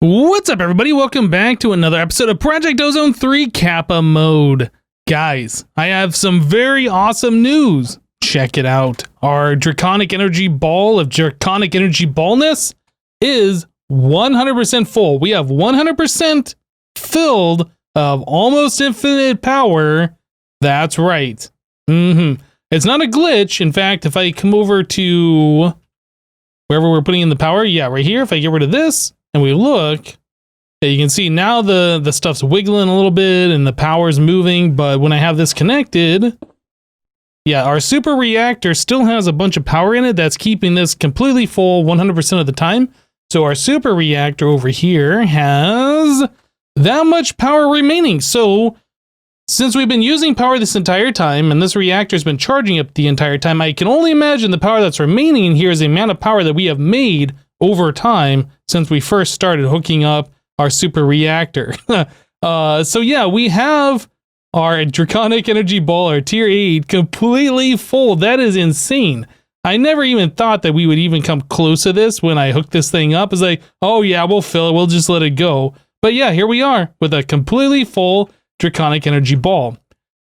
What's up, everybody? Welcome back to another episode of Project Ozone 3 Kappa mode. Guys, I have some very awesome news. Check it out. Our Draconic Energy Ball of Draconic Energy Ballness is 100% full. We have 100% filled of almost infinite power. That's right. It's not a glitch. In fact, if I come over to wherever we're putting in the power, yeah, right here, if I get rid of this, and we look, you can see now the stuff's wiggling a little bit and the power's moving, but when I have this connected, yeah, our super reactor still has a bunch of power in it that's keeping this completely full 100% of the time. So our super reactor over here has that much power remaining. So since we've been using power this entire time and this reactor's been charging up the entire time, I can only imagine the power that's remaining in here is the amount of power that we have made over time since we first started hooking up our super reactor. So yeah, we have our Draconic Energy Ball, our tier 8, completely full. That is insane. I never even thought that we would even come close to this when I hooked this thing up. It's like, oh yeah, we'll fill it, we'll just let it go. But yeah, here we are with a completely full Draconic Energy Ball.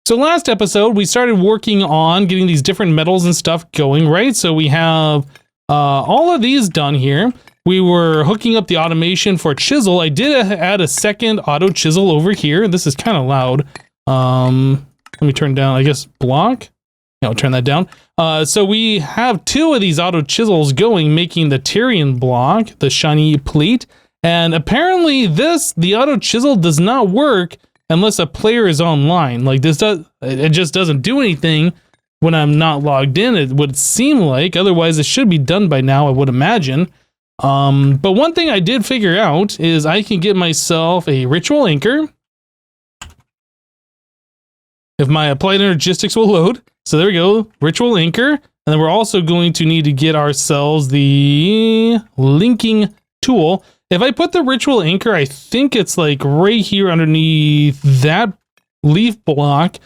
So last episode, we started working on getting these different metals and stuff going, right? So we have all of these done here. We were hooking up the automation for chisel. I did add a second auto chisel over here. This is kind of loud. Let me turn down, I guess, block. Yeah, I'll turn that down. So we have two of these auto chisels going, making the Tyrian block, the shiny plate. And apparently the auto chisel does not work unless a player is online. Like it just doesn't do anything when I'm not logged in, it would seem like. Otherwise, it should be done by now, I would imagine. But one thing I did figure out is I can get myself a ritual anchor. If my applied energistics will load. So there we go, ritual anchor. And then we're also going to need to get ourselves the linking tool. If I put the ritual anchor, I think it's like right here underneath that leaf block.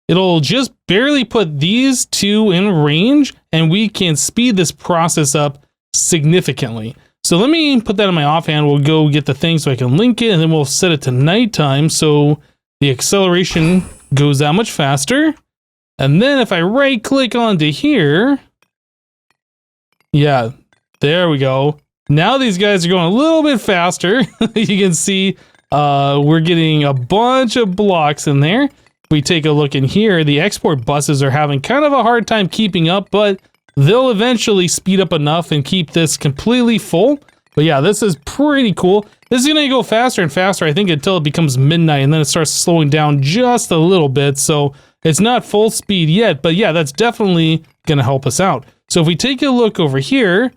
It'll just barely put these two in range, and we can speed this process up significantly. So let me put that in my offhand. We'll go get the thing so I can link it, and then we'll set it to nighttime so the acceleration goes that much faster. And then if I right click onto here, yeah, there we go. Now these guys are going a little bit faster. You can see we're getting a bunch of blocks in there. If we take a look in here, the export buses are having kind of a hard time keeping up, but they'll eventually speed up enough and keep this completely full. But yeah, this is pretty cool. This is going to go faster and faster, I think, until it becomes midnight, and then it starts slowing down just a little bit. So it's not full speed yet, but yeah, that's definitely going to help us out. So if we take a look over here,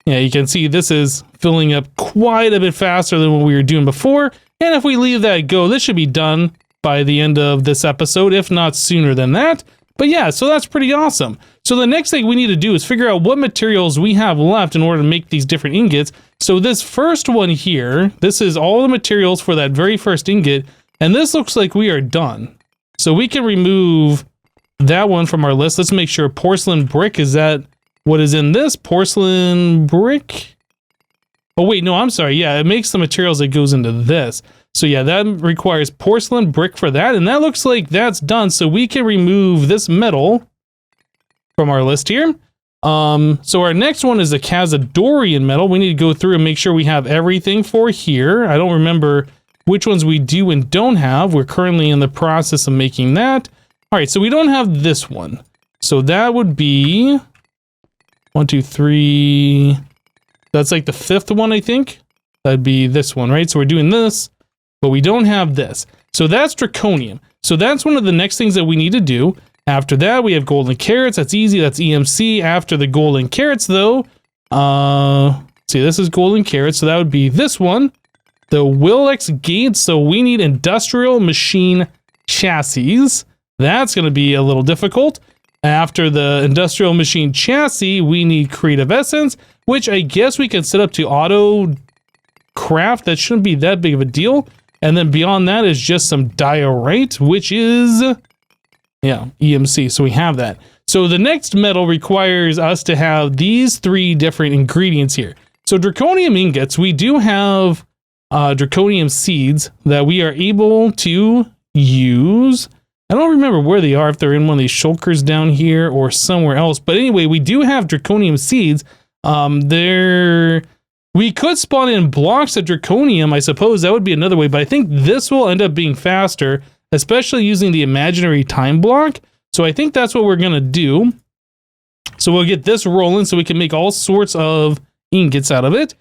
yeah, you can see this is filling up quite a bit faster than what we were doing before. And if we leave that go, this should be done by the end of this episode, if not sooner than that. But yeah, so that's pretty awesome. So the next thing we need to do is figure out what materials we have left in order to make these different ingots. So this first one here, this is all the materials for that very first ingot, and this looks like we are done. So we can remove that one from our list. Let's make sure porcelain brick, is that what is in this? Porcelain brick? Oh wait, no, I'm sorry. Yeah, it makes the materials that goes into this. So yeah, that requires porcelain brick for that, and that looks like that's done. So we can remove this metal from our list here. So our next one is the Casadorian Metal. We need to go through and make sure we have everything for here. I don't remember which ones we do and don't have. We're currently in the process of making that. All right, so we don't have this one. So that would be 1, 2, 3. That's like the fifth one, I think. That'd be this one, right? So we're doing this, but we don't have this. So that's Draconium. So that's one of the next things that we need to do. After that, we have golden carrots. That's easy. That's EMC. After the golden carrots, though, see, this is golden carrots. So that would be this one, the Wilx Gates. So we need Industrial Machine Chassis. That's going to be a little difficult. After the Industrial Machine Chassis, we need Creative Essence, which I guess we can set up to auto craft. That shouldn't be that big of a deal. And then beyond that is just some diorite, which is, yeah, EMC. So we have that. So the next metal requires us to have these three different ingredients here. So Draconium Ingots, we do have draconium seeds that we are able to use. I don't remember where they are, if they're in one of these shulkers down here or somewhere else. But anyway, we do have draconium seeds. We could spawn in blocks of draconium, I suppose. That would be another way. But I think this will end up being faster, especially using the imaginary time block. So I think that's what we're going to do. So we'll get this rolling so we can make all sorts of ingots out of it.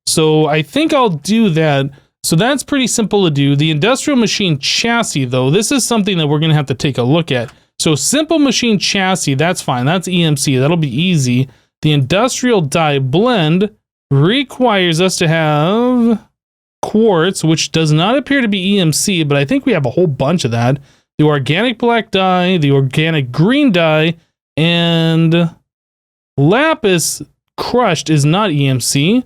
So I think I'll do that. So that's pretty simple to do. The Industrial Machine Chassis, though, this is something that we're going to have to take a look at. So simple machine chassis, that's fine. That's EMC. That'll be easy. The Industrial Die Blend requires us to have Quartz, which does not appear to be EMC, but I think we have a whole bunch of that. The Organic Black Dye, the Organic Green Dye, and Lapis Crushed is not EMC.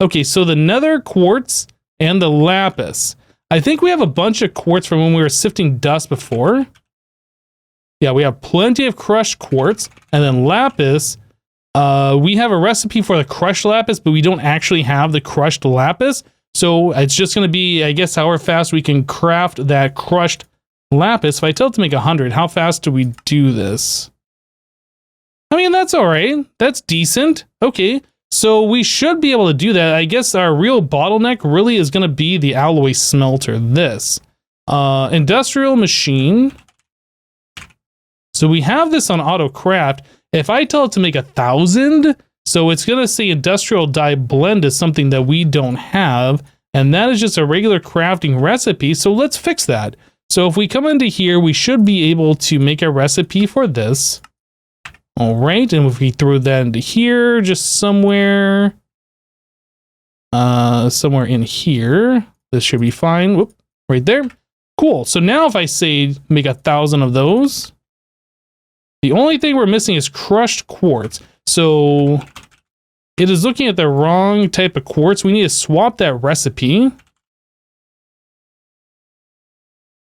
Okay, so the Nether Quartz and the Lapis. I think we have a bunch of quartz from when we were sifting dust before. Yeah, we have plenty of crushed quartz. And then lapis. We have a recipe for the crushed lapis, but we don't actually have the crushed lapis. So it's just going to be, I guess, however fast we can craft that crushed lapis. If I tell it to make 100, how fast do we do this? I mean, that's all right. That's decent. Okay. So we should be able to do that. I guess our real bottleneck really is going to be the alloy smelter. This industrial machine. So we have this on auto craft. If I tell it to make 1,000, so it's going to say industrial die blend is something that we don't have. And that is just a regular crafting recipe. So let's fix that. So if we come into here, we should be able to make a recipe for this. All right, and if we throw that into here, just somewhere in here, this should be fine. Whoop, right there. Cool. So now if I say make 1,000 of those, the only thing we're missing is crushed quartz. So it is looking at the wrong type of quartz. We need to swap that recipe.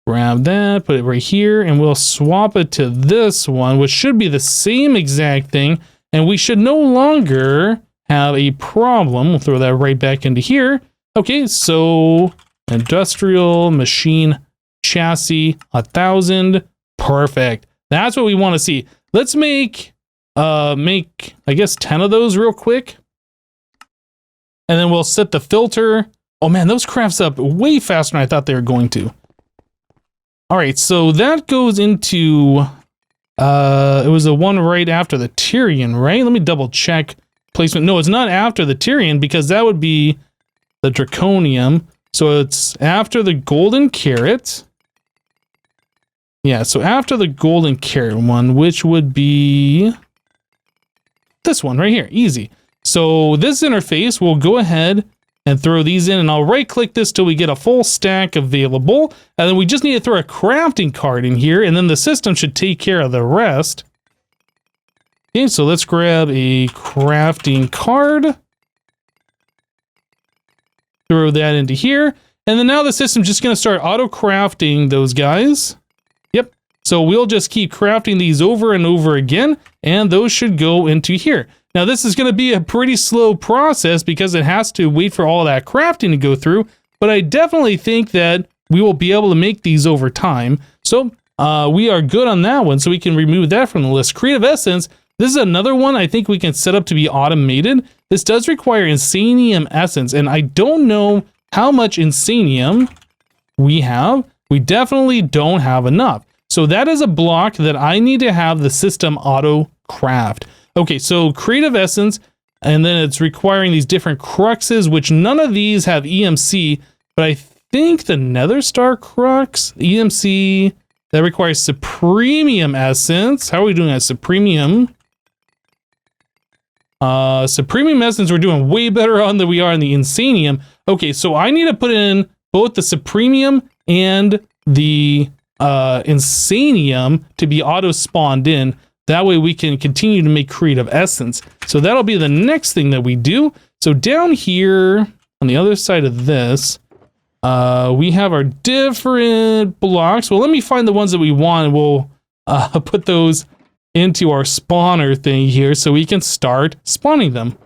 Grab that, put it right here, and we'll swap it to this one, which should be the same exact thing. And we should no longer have a problem. We'll throw that right back into here. Okay, so Industrial Machine Chassis 1,000. Perfect. That's what we want to see. Let's make I guess 10 of those real quick. And then we'll set the filter. Oh man, those crafts up way faster than I thought they were going to. All right, so that goes into, it was the one right after the Tyrian, right? Let me double check placement. No, it's not after the Tyrian because that would be the Draconium. So it's after the Golden Carrot. Yeah, so after the Golden Carrot one, which would be this one right here, easy. So this interface, we'll go ahead and throw these in, and I'll right click this till we get a full stack available. And then we just need to throw a crafting card in here, and then the system should take care of the rest. Okay, so let's grab a crafting card. Throw that into here. And then now the system's just gonna start auto crafting those guys. Yep, so we'll just keep crafting these over and over again, and those should go into here. Now this is going to be a pretty slow process because it has to wait for all that crafting to go through, but I definitely think that we will be able to make these over time. So we are good on that one, so we can remove that from the list. Creative Essence, this is another one I think we can set up to be automated. This does require Insanium Essence, and I don't know how much Insanium we have. We definitely don't have enough. So that is a block that I need to have the system auto craft. Okay, so Creative Essence, and then it's requiring these different cruxes, which none of these have EMC, but I think the Nether Star Crux, EMC, that requires Supremium Essence. How are we doing at Supremium? Supremium Essence we're doing way better on than we are in the Insanium. Okay, so I need to put in both the Supremium and the Insanium to be auto-spawned in. That way we can continue to make Creative Essence. So that'll be the next thing that we do. So down here on the other side of this, we have our different blocks. Well, let me find the ones that we want, and we'll put those into our spawner thing here so we can start spawning them.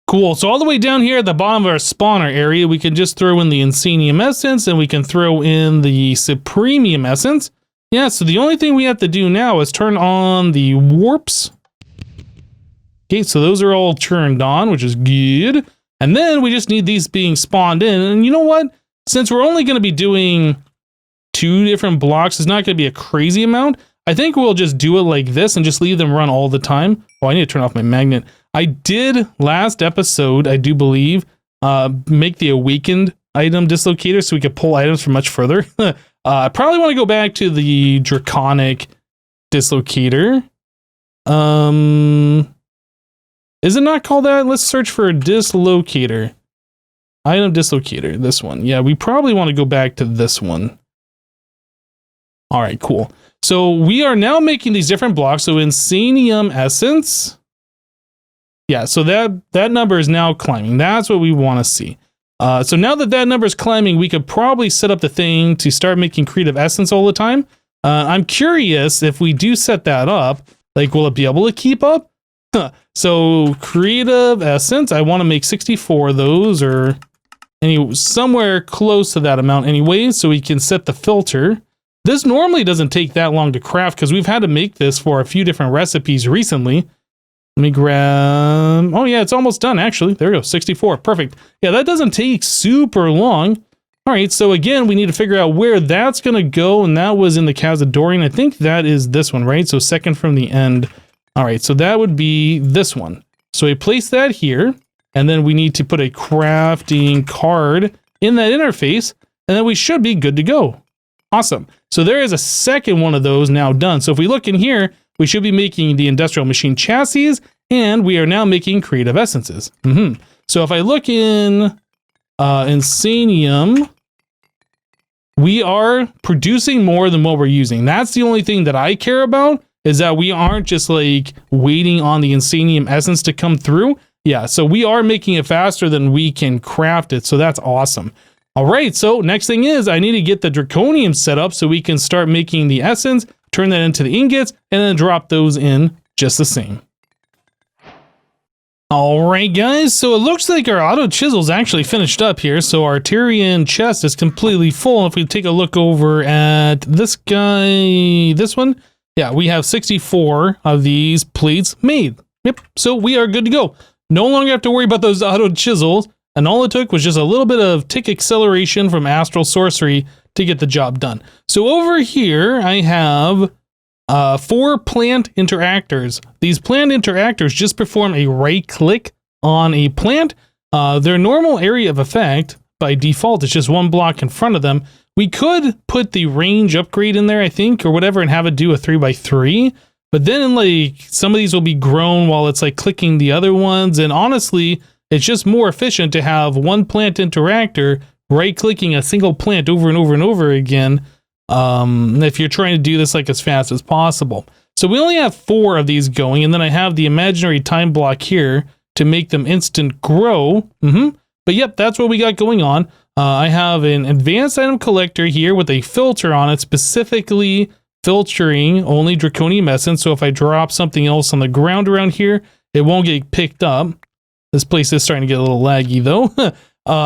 Cool. So all the way down here at the bottom of our spawner area, we can just throw in the Insanium Essence and we can throw in the Supremium Essence. Yeah, so the only thing we have to do now is turn on the warps. Okay, so those are all turned on, which is good. And then we just need these being spawned in. And you know what? Since we're only going to be doing 2 different blocks, it's not going to be a crazy amount. I think we'll just do it like this and just leave them run all the time. Oh, I need to turn off my magnet. I did last episode, I do believe, make the awakened item dislocator so we could pull items from much further. I probably want to go back to the Draconic dislocator. Is it not called that? Let's search for dislocator. Item dislocator, this one. Yeah, we probably want to go back to this one. All right, cool. So we are now making these different blocks. So Insanium Essence. Yeah, so that number is now climbing. That's what we want to see. So now that number is climbing, we could probably set up the thing to start making creative essence all the time. I'm curious if we do set that up, like, will it be able to keep up? So creative essence, I want to make 64 of those, or somewhere close to that amount anyway, so we can set the filter. This normally doesn't take that long to craft because we've had to make this for a few different recipes recently. Let me grab... Oh yeah, it's almost done actually. There we go, 64, perfect. Yeah, that doesn't take super long. All right, so again, we need to figure out where that's gonna go, and that was in the Casadorian. I think that is this one, right? So second from the end. All right, so that would be this one. So we place that here, and then we need to put a crafting card in that interface, and then we should be good to go. Awesome. So there is a second one of those now done. So if we look in here, we should be making the Industrial Machine Chassis, and we are now making creative essences. So if I look in Insanium, we are producing more than what we're using. That's the only thing that I care about, is that we aren't just like waiting on the Insanium Essence to come through. Yeah, so we are making it faster than we can craft it, so that's awesome. All right, so next thing is I need to get the Draconium set up so we can start making the essence, turn that into the ingots, and then drop those in just the same. All right, guys, so it looks like our auto chisel's actually finished up here. So our Tyrian chest is completely full. If we take a look over at this guy, this one, yeah, we have 64 of these plates made. Yep, so we are good to go. No longer have to worry about those auto chisels. And all it took was just a little bit of tick acceleration from Astral Sorcery to get the job done. So over here, I have 4 plant interactors. These plant interactors just perform a right click on a plant. Their normal area of effect, by default, is just 1 block in front of them. We could put the range upgrade in there, I think, or whatever, and have it do a 3x3. But then, like, some of these will be grown while it's, like, clicking the other ones. And honestly, it's just more efficient to have 1 plant interactor right-clicking a single plant over and over and over again if you're trying to do this like as fast as possible. So we only have 4 of these going, and then I have the imaginary time block here to make them instant grow. But yep, that's what we got going on. I have an advanced item collector here with a filter on it, specifically filtering only Draconium Essence. So if I drop something else on the ground around here, it won't get picked up. This place is starting to get a little laggy though.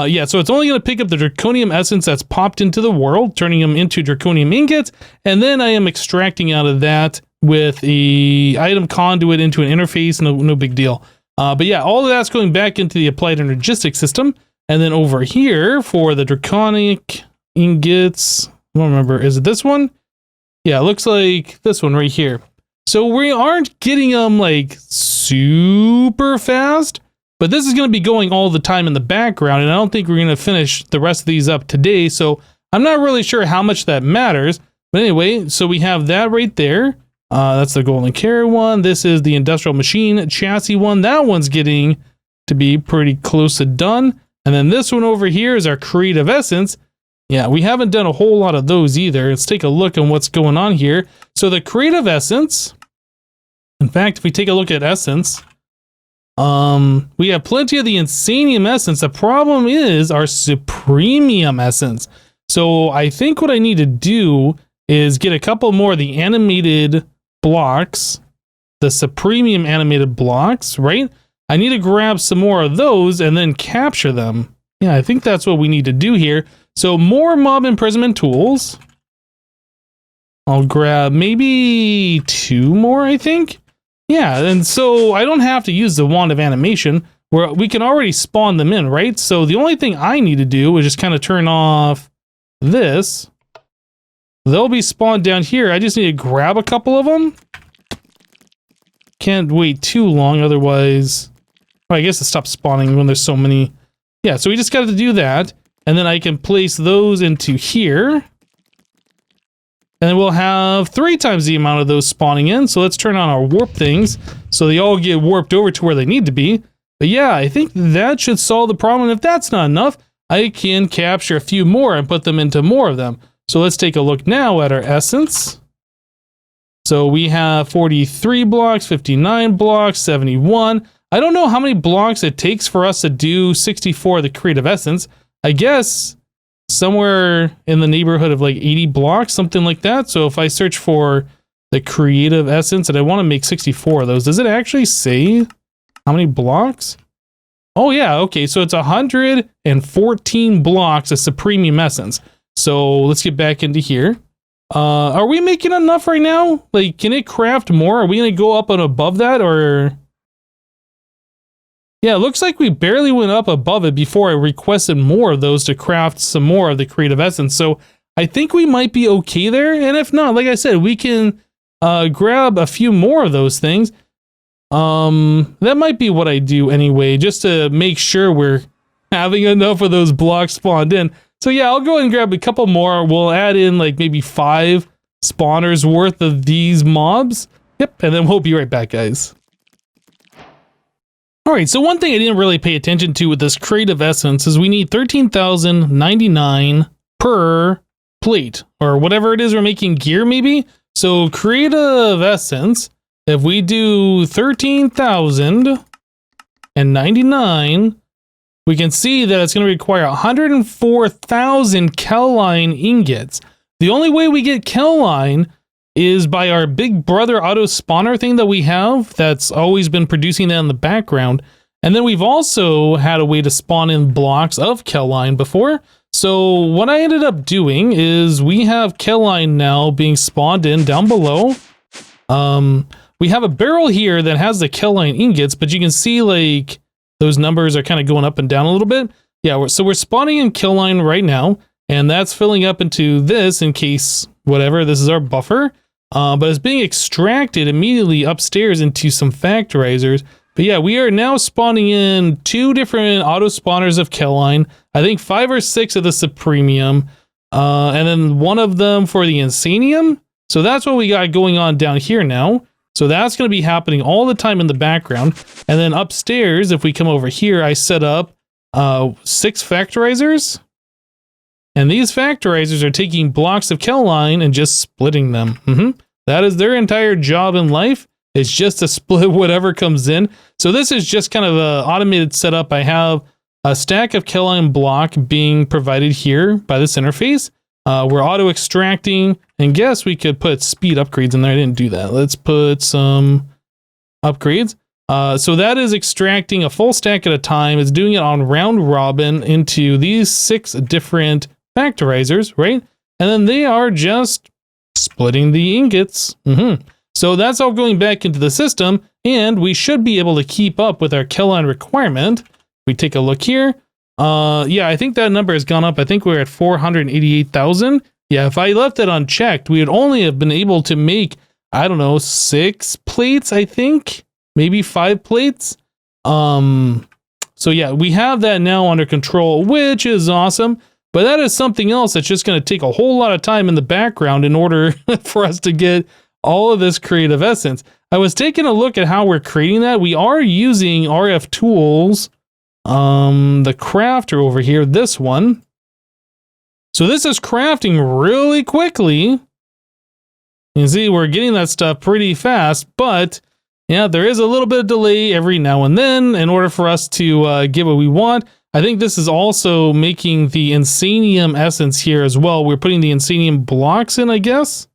Yeah, so it's only going to pick up the Draconium Essence that's popped into the world, turning them into Draconium Ingots, and then I am extracting out of that with a item conduit into an interface. No big deal. But yeah, all of that's going back into the applied energistics system, and then over here for the Draconic Ingots, I don't remember, is it this one? Yeah, it looks like this one right here. So we aren't getting them like super fast, but this is going to be going all the time in the background, and I don't think we're going to finish the rest of these up today, so I'm not really sure how much that matters. But anyway, so we have that right there. That's the Golden Carrier one. This is the Industrial Machine Chassis one. That one's getting to be pretty close to done. And then this one over here is our Creative Essence. Yeah, we haven't done a whole lot of those either. Let's take a look at what's going on here. So the Creative Essence, in fact, if we take a look at Essence, we have plenty of the Insanium Essence. The problem is our Supremium Essence. So I think what I need to do is get a couple more of the animated blocks, the Supremium animated blocks, right? I need to grab some more of those and then capture them. Yeah, I think that's what we need to do here. So more mob imprisonment tools. I'll grab maybe 2 more, I think. Yeah, and so I don't have to use the wand of animation, where we can already spawn them in, right? So the only thing I need to do is just kind of turn off this. They'll be spawned down here. I just need to grab a couple of them. Can't wait too long, otherwise... Well, I guess it stops spawning when there's so many. Yeah, so we just got to do that. And then I can place those into here. And then we'll have 3 times the amount of those spawning in. So let's turn on our warp things so they all get warped over to where they need to be. But yeah, I think that should solve the problem. And if that's not enough, I can capture a few more and put them into more of them. So let's take a look now at our essence. So we have 43 blocks, 59 blocks, 71. I don't know how many blocks it takes for us to do 64 of the creative essence. I guess somewhere in the neighborhood of like 80 blocks, something like that. So if I search for the creative essence and I want to make 64 of those, does it actually say how many blocks? Oh yeah, okay, so it's 114 blocks of Supremium Essence. So let's get back into here. Are we making enough right now? Like, can it craft more? Are we gonna go up and above that, or... Yeah, it looks like we barely went up above it before I requested more of those to craft some more of the creative essence. So I think we might be okay there. And if not, like I said, we can grab a few more of those things. That might be what I do anyway, just to make sure we're having enough of those blocks spawned in. So yeah, I'll go ahead and grab a couple more. We'll add in like maybe 5 spawners worth of these mobs. Yep, and then we'll be right back, guys. Alright, so one thing I didn't really pay attention to with this creative essence is we need 13,099 per plate, or whatever it is we're making gear maybe. So creative essence, if we do 13,099, we can see that it's going to require 104,000 Kelline ingots. The only way we get Kelline is by our big brother auto spawner thing that we have that's always been producing that in the background. And then we've also had a way to spawn in blocks of Kelline before. So what I ended up doing is we have Kelline now being spawned in down below. We have a barrel here that has the Kelline ingots, but you can see like those numbers are kind of going up and down a little bit. Yeah, so we're spawning in Kelline right now, and that's filling up into this in case whatever, this is our buffer. But it's being extracted immediately upstairs into some factorizers. But yeah, we are now spawning in 2 different auto spawners of Kelline. I think 5 or 6 of the Supremium. And then 1 of them for the Insanium. So that's what we got going on down here now. So that's going to be happening all the time in the background. And then upstairs, if we come over here, I set up 6 factorizers. And these factorizers are taking blocks of Kelline and just splitting them. That is their entire job in life. It's just to split whatever comes in. So this is just kind of an automated setup. I have a stack of Kelline block being provided here by this interface. We're auto extracting, and guess we could put speed upgrades in there. I didn't do that. Let's put some upgrades. So that is extracting a full stack at a time. It's doing it on round robin into these 6 different factorizers, right? And then they are just splitting the ingots. So that's all going back into the system, and we should be able to keep up with our Kelline requirement. We take a look here. Yeah, I think that number has gone up. I think we're at 488,000. Yeah, if I left it unchecked, we would only have been able to make, I don't know, 6 plates, I think. Maybe 5 plates. So yeah, we have that now under control, which is awesome. But that is something else that's just going to take a whole lot of time in the background in order for us to get all of this creative essence. I was taking a look at how we're creating that. We are using RF tools. The crafter over here, this one. So this is crafting really quickly. You can see we're getting that stuff pretty fast, but yeah, there is a little bit of delay every now and then in order for us to get what we want. I think this is also making the Insanium essence here as well. We're putting the Insanium blocks in, I guess.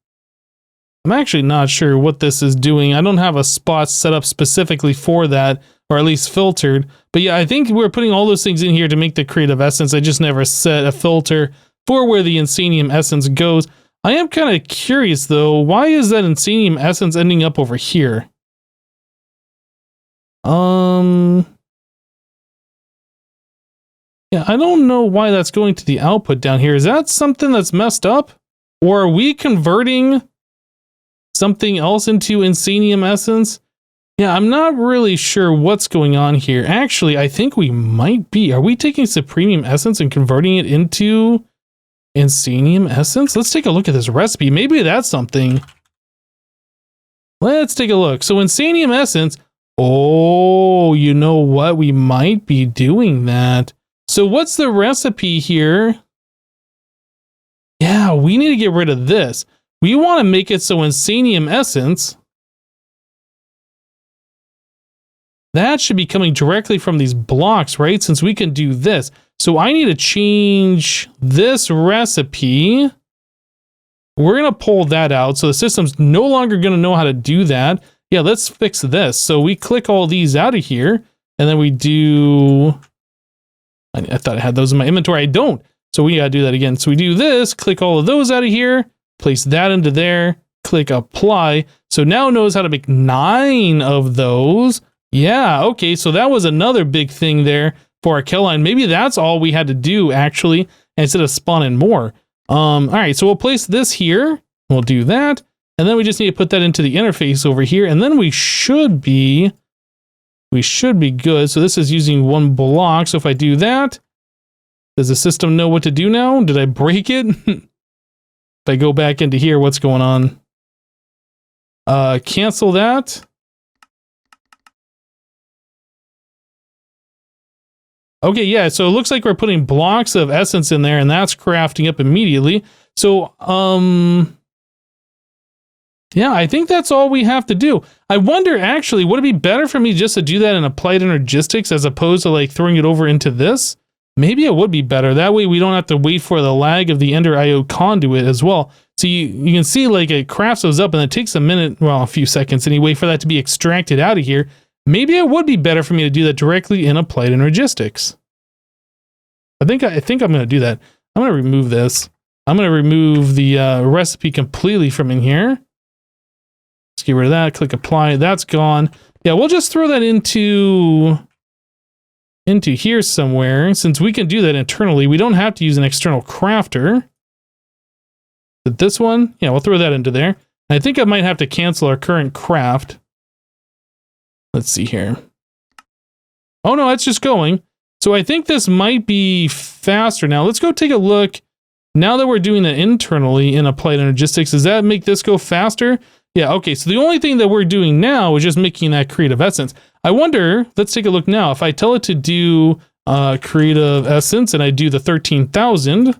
I'm actually not sure what this is doing. I don't have a spot set up specifically for that, or at least filtered. But yeah, I think we're putting all those things in here to make the creative essence. I just never set a filter for where the insanium essence goes. I am kind of curious though, why is that insanium essence ending up over here? Yeah, I don't know why that's going to the output down here. Is that something that's messed up? Or are we converting something else into insanium essence? Yeah, I'm not really sure what's going on here. Actually, I think we might be. Are we taking supremium essence and converting it into insanium essence? Let's take a look at this recipe. Maybe that's something. Let's take a look. So insanium essence. Oh, you know what? We might be doing that. So what's the recipe here? Yeah, we need to get rid of this. We want to make it so insanium essence, that should be coming directly from these blocks, right? Since we can do this. So I need to change this recipe. We're going to pull that out. So the system's no longer going to know how to do that. Yeah, let's fix this. So we click all these out of here. And then we do... I thought I had those in my inventory. I don't. So we got to do that again. So we do this, click all of those out of here, place that into there, click apply. So now it knows how to make 9 of those. Yeah, okay. So that was another big thing there for our kill line. Maybe that's all we had to do actually, instead of spawning more. All right, so we'll place this here. We'll do that. And then we just need to put that into the interface over here. And then we should be good. So this is using 1 block. So if I do that, does the system know what to do now? Did I break it? If I go back into here, what's going on? Cancel that. Okay, yeah, so it looks like we're putting blocks of essence in there, and that's crafting up immediately. So, yeah, I think that's all we have to do. I wonder, actually, would it be better for me just to do that in Applied Energistics as opposed to, like, throwing it over into this? Maybe it would be better. That way we don't have to wait for the lag of the Ender IO conduit as well. So you can see, like, it crafts those up, and it takes a minute, well, a few seconds anyway, for that to be extracted out of here. Maybe it would be better for me to do that directly in Applied Energistics. I think I'm going to do that. I'm going to remove this. I'm going to remove the recipe completely from in here. Let's get rid of that. Click apply. That's gone. Yeah, we'll just throw that into here somewhere. Since we can do that internally, we don't have to use an external crafter. But this one, yeah, we'll throw that into there. I think I might have to cancel our current craft. Let's see here. Oh no, it's just going. So I think this might be faster now. Let's go take a look. Now that we're doing it internally in Applied Energistics, does that make this go faster? Yeah, okay, so the only thing that we're doing now is just making that creative essence. I wonder, let's take a look now. If I tell it to do creative essence and I do the 13,000,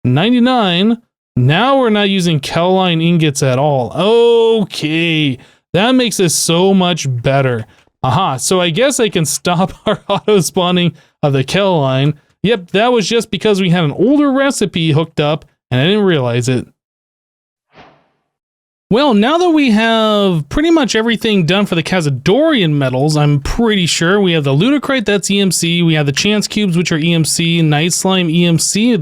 99, now we're not using Draconian Ingots at all. Okay, that makes this so much better. Aha, so I guess I can stop our auto spawning of the Draconian. Yep, that was just because we had an older recipe hooked up and I didn't realize it. Well, now that we have pretty much everything done for the Casadorian metals, I'm pretty sure we have the Ludicrite, that's EMC, we have the Chance Cubes, which are EMC, Night Slime EMC,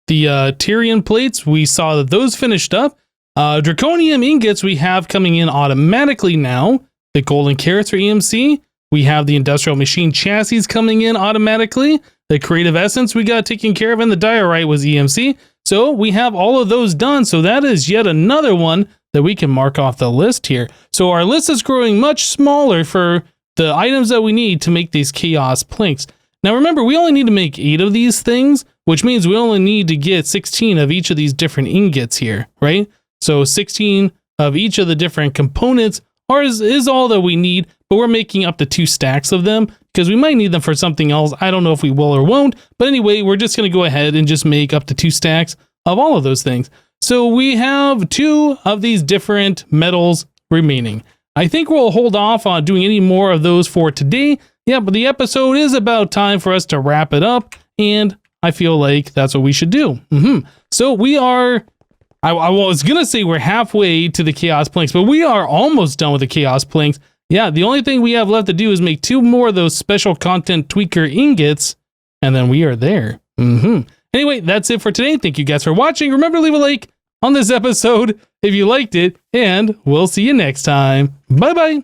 the Tyrian plates, we saw that those finished up. Draconium Ingots we have coming in automatically now. The Golden Carrots are EMC. We have the Industrial Machine Chassis coming in automatically. The Creative Essence we got taken care of, and the Diorite was EMC. So we have all of those done. So that is yet another one that we can mark off the list here. So our list is growing much smaller for the items that we need to make these Chaos Planks. Now remember, we only need to make 8 of these things, which means we only need to get 16 of each of these different ingots here, right? So 16 of each of the different components is all that we need, but we're making up to 2 stacks of them because we might need them for something else. I don't know if we will or won't, but anyway, we're just going to go ahead and just make up to 2 stacks of all of those things. So we have 2 of these different metals remaining. I think we'll hold off on doing any more of those for today. Yeah, but the episode is about time for us to wrap it up, and I feel like that's what we should do. So we are I was going to say we're halfway to the Chaos Planks, but we are almost done with the Chaos Planks. Yeah, the only thing we have left to do is make 2 more of those special content tweaker ingots, and then we are there. Anyway, that's it for today. Thank you guys for watching. Remember to leave a like on this episode if you liked it, and we'll see you next time. Bye-bye.